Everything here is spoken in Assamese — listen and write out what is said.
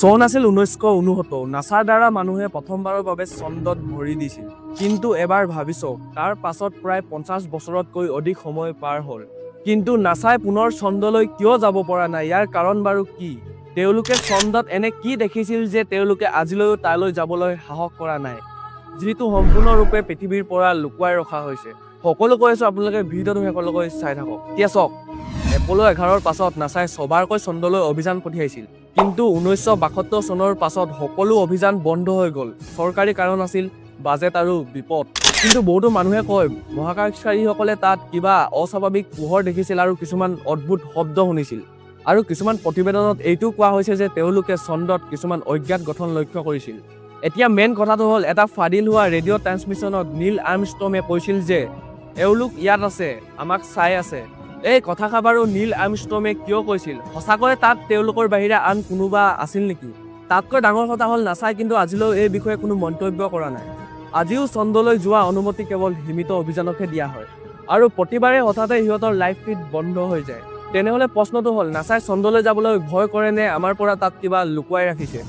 চন আছিল 1969। নাছাৰ দ্বাৰা মানুহে প্ৰথমবাৰৰ বাবে চন্দ্ৰত ভৰি দিছিল। কিন্তু এবাৰ ভাবি চাওক, তাৰ পাছত প্ৰায় 50 বছৰতকৈ অধিক সময় পাৰ হ'ল। কিন্তু নাছাই পুনৰ চন্দ্ৰলৈ কিয় যাব পৰা নাই? ইয়াৰ কাৰণ বাৰু কি? তেওঁলোকে চন্দ্ৰত এনে কি দেখিছিল যে তেওঁলোকে আজিলৈও তালৈ যাবলৈ সাহস কৰা নাই, যিটো সম্পূৰ্ণৰূপে পৃথিৱীৰ পৰা লুকুৱাই ৰখা হৈছে। সকলো কৈ আছো, আপোনালোকে ভিডিঅ'টো শেষলৈকে চাই থাকক। এতিয়া চাওক, এপ'লো 11ৰ পাছত নাছাই ছবাৰকৈ চন্দ্ৰলৈ অভিযান পঠিয়াইছিল। কিন্তু 1972 চনৰ পাছত সকলো অভিযান বন্ধ হৈ গ'ল। চৰকাৰী কাৰণ আছিল বাজেট আৰু বিপদ। কিন্তু বহুতো মানুহে কয় মহাকাশচাৰীসকলে তাত কিবা অস্বাভাৱিক পোহৰ দেখিছিল আৰু কিছুমান অদ্ভুত শব্দ শুনিছিল। আৰু কিছুমান প্ৰতিবেদনত এইটোও কোৱা হৈছে যে তেওঁলোকে চন্দ্ৰত কিছুমান অজ্ঞাত গঠন লক্ষ্য কৰিছিল। এতিয়া মেইন কথাটো হ'ল, এটা ফাদিল হোৱা ৰেডিঅ' ট্ৰান্সমিশ্যনত নীল আৰ্মষ্ট্ৰঙে কৈছিল যে এওঁলোক ইয়াত আছে, আমাক চাই আছে। এই কথাষাৰ বাৰু নীল আৰ্মষ্ট্ৰঙে কিয় কৈছিল? সঁচাকৈয়ে তাত তেওঁলোকৰ বাহিৰে আন কোনোবা আছিল নেকি? তাতকৈ ডাঙৰ কথা হ'ল, নাছাই কিন্তু আজিলৈ এই বিষয়ে কোনো মন্তব্য কৰা নাই। আজিও চন্দ্ৰলৈ যোৱা অনুমতি কেৱল সীমিত অভিযানকহে দিয়া হয়। আৰু প্ৰতিবাৰে হঠাতে সিহঁতৰ লাইভ ফিড বন্ধ হৈ যায়। তেনেহ'লে প্ৰশ্নটো হ'ল, নাছাই চন্দ্ৰলৈ যাবলৈ ভয় কৰে নে আমাৰ পৰা তাত কিবা লুকুৱাই ৰাখিছে?